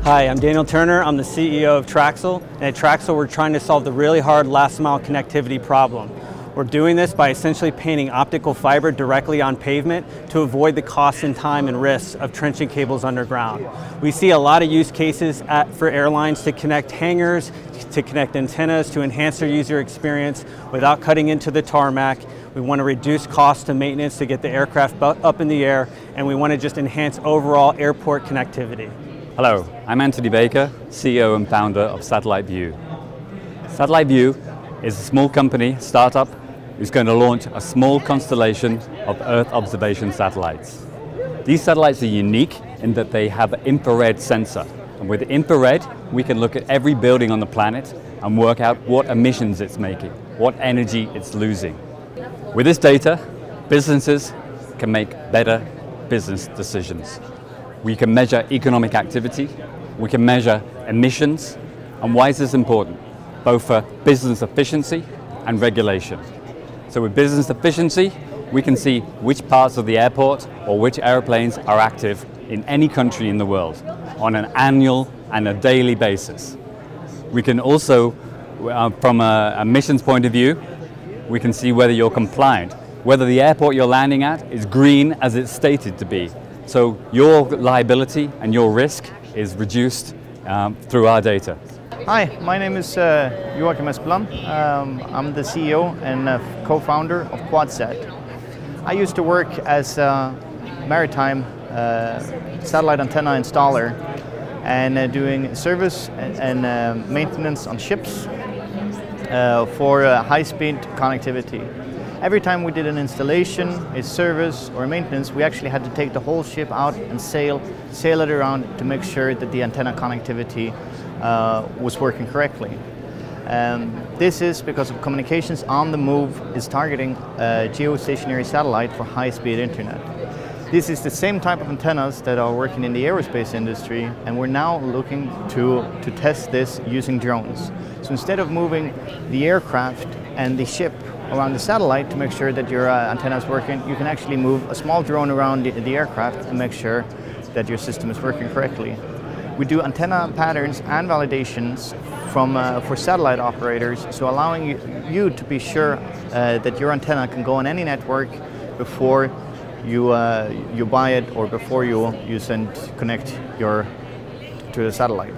Hi, I'm Daniel Turner. I'm the CEO of TRAXyL, and at TRAXyL we're trying to solve the really hard last mile connectivity problem. We're doing this by essentially painting optical fiber directly on pavement to avoid the cost and time and risks of trenching cables underground. We see a lot of use cases for airlines to connect hangars, to connect antennas, to enhance their user experience without cutting into the tarmac. We want to reduce cost to maintenance to get the aircraft up in the air, and we want to just enhance overall airport connectivity. Hello, I'm Anthony Baker, CEO and founder of SatelliteVu. SatelliteVu is a small company, startup, who's going to launch a small constellation of Earth observation satellites. These satellites are unique in that they have an infrared sensor. And with infrared, we can look at every building on the planet and work out what emissions it's making, what energy it's losing. With this data, businesses can make better business decisions. We can measure economic activity, we can measure emissions, and why is this important? Both for business efficiency and regulation. So with business efficiency, we can see which parts of the airport or which airplanes are active in any country in the world on an annual and a daily basis. We can also, from an emissions point of view, we can see whether you're compliant, whether the airport you're landing at is green as it's stated to be. So your liability and your risk is reduced through our data. Hi, my name is Joachim Espeland. I'm the CEO and co-founder of QuadSat. I used to work as a maritime satellite antenna installer and doing service and maintenance on ships for high-speed connectivity. Every time we did an installation, a service or a maintenance, we actually had to take the whole ship out and sail it around to make sure that the antenna connectivity was working correctly. This is because of communications on the move is targeting geostationary satellite for high-speed internet. This is the same type of antennas that are working in the aerospace industry, and we're now looking to test this using drones. So instead of moving the aircraft and the ship around the satellite to make sure that your antenna is working, you can actually move a small drone around the aircraft and make sure that your system is working correctly. We do antenna patterns and validations for satellite operators, so allowing you to be sure that your antenna can go on any network before you buy it or before you connect to the satellite.